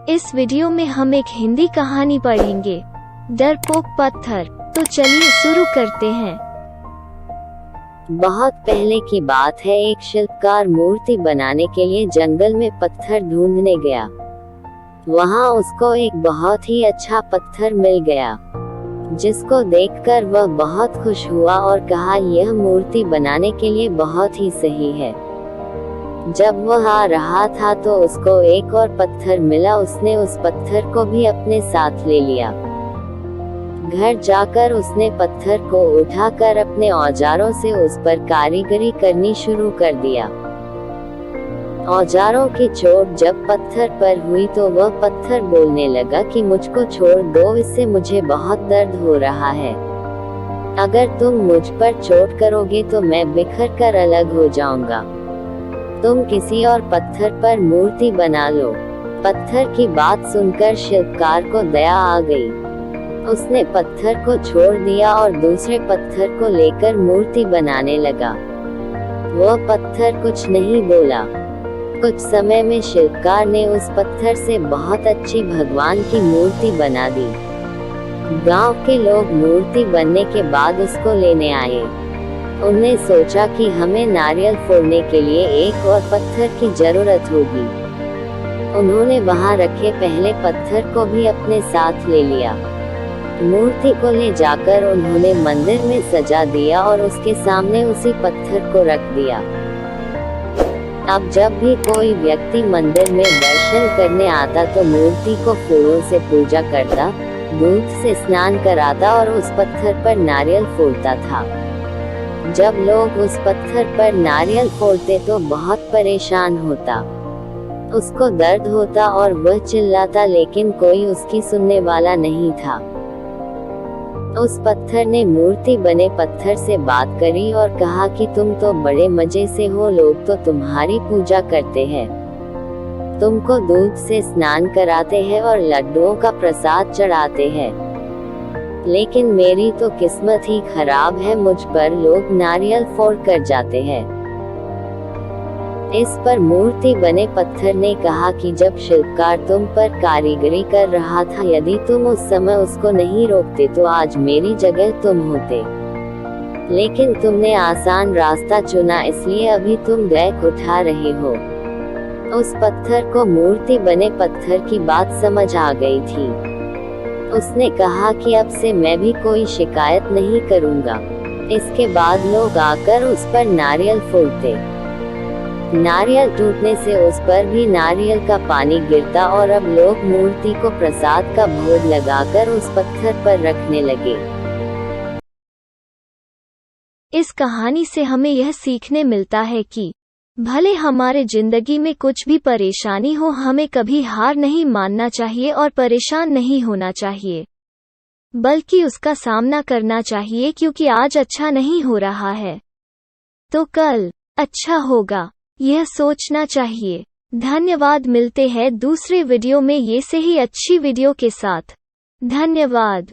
इस वीडियो में हम एक हिंदी कहानी पढ़ेंगे, डरपोक पत्थर। तो चलिए शुरू करते हैं। बहुत पहले की बात है, एक शिल्पकार मूर्ति बनाने के लिए जंगल में पत्थर ढूंढने गया। वहां उसको एक बहुत ही अच्छा पत्थर मिल गया, जिसको देखकर वह बहुत खुश हुआ और कहा, यह मूर्ति बनाने के लिए बहुत ही सही है। जब वह आ रहा था तो उसको एक और पत्थर मिला। उसने उस पत्थर को भी अपने साथ ले लिया। घर जाकर उसने पत्थर को उठाकर अपने औजारों से उस पर कारीगरी करनी शुरू कर दिया। औजारों की चोट जब पत्थर पर हुई तो वह पत्थर बोलने लगा कि मुझको छोड़ दो, इससे मुझे बहुत दर्द हो रहा है। अगर तुम मुझ पर चोट करोगे तो मैं बिखर कर अलग हो जाऊंगा। तुम किसी और पत्थर पर मूर्ति बना लो। पत्थर की बात सुनकर शिल्पकार को दया आ गई। उसने पत्थर को छोड़ दिया और दूसरे पत्थर को लेकर मूर्ति बनाने लगा। वह पत्थर कुछ नहीं बोला। कुछ समय में शिल्पकार ने उस पत्थर से बहुत अच्छी भगवान की मूर्ति बना दी। गांव के लोग मूर्ति बनने के बाद उसको लेने आए। उन्हें सोचा कि हमें नारियल फोड़ने के लिए एक और पत्थर की जरूरत होगी। उन्होंने वहां रखे पहले पत्थर को भी अपने साथ ले लिया। मूर्ति को ले जाकर उन्होंने मंदिर में सजा दिया और उसके सामने उसी पत्थर को रख दिया। अब जब भी कोई व्यक्ति मंदिर में दर्शन करने आता तो मूर्ति को फूलों से पूजा करता, दूध से स्नान कराता और उस पत्थर पर नारियल फोड़ता था। जब लोग उस पत्थर पर नारियल फोड़ते तो बहुत परेशान होता। उसको दर्द होता और वह चिल्लाता, लेकिन कोई उसकी सुनने वाला नहीं था। उस पत्थर ने मूर्ति बने पत्थर से बात करी और कहा कि तुम तो बड़े मजे से हो, लोग तो तुम्हारी पूजा करते हैं, तुमको दूध से स्नान कराते हैं और लड्डुओं का प्रसाद चढ़ाते हैं, लेकिन मेरी तो किस्मत ही खराब है, मुझ पर लोग नारियल फोड़ कर जाते हैं। इस पर मूर्ति बने पत्थर ने कहा कि जब शिल्पकार तुम पर कारीगरी कर रहा था, यदि तुम उस समय उसको नहीं रोकते तो आज मेरी जगह तुम होते, लेकिन तुमने आसान रास्ता चुना, इसलिए अभी तुम बैक उठा रहे हो। उस पत्थर को मूर्ति बने पत्थर की बात समझ आ गई थी। उसने कहा कि अब से मैं भी कोई शिकायत नहीं करूंगा। इसके बाद लोग आकर उस पर नारियल फोड़ते। नारियल टूटने से उस पर भी नारियल का पानी गिरता और अब लोग मूर्ति को प्रसाद का भोग लगाकर उस पत्थर पर रखने लगे। इस कहानी से हमें यह सीखने मिलता है कि भले हमारे जिंदगी में कुछ भी परेशानी हो, हमें कभी हार नहीं मानना चाहिए और परेशान नहीं होना चाहिए, बल्कि उसका सामना करना चाहिए, क्योंकि आज अच्छा नहीं हो रहा है तो कल अच्छा होगा, यह सोचना चाहिए। धन्यवाद। मिलते हैं दूसरे वीडियो में ये से ही अच्छी वीडियो के साथ। धन्यवाद।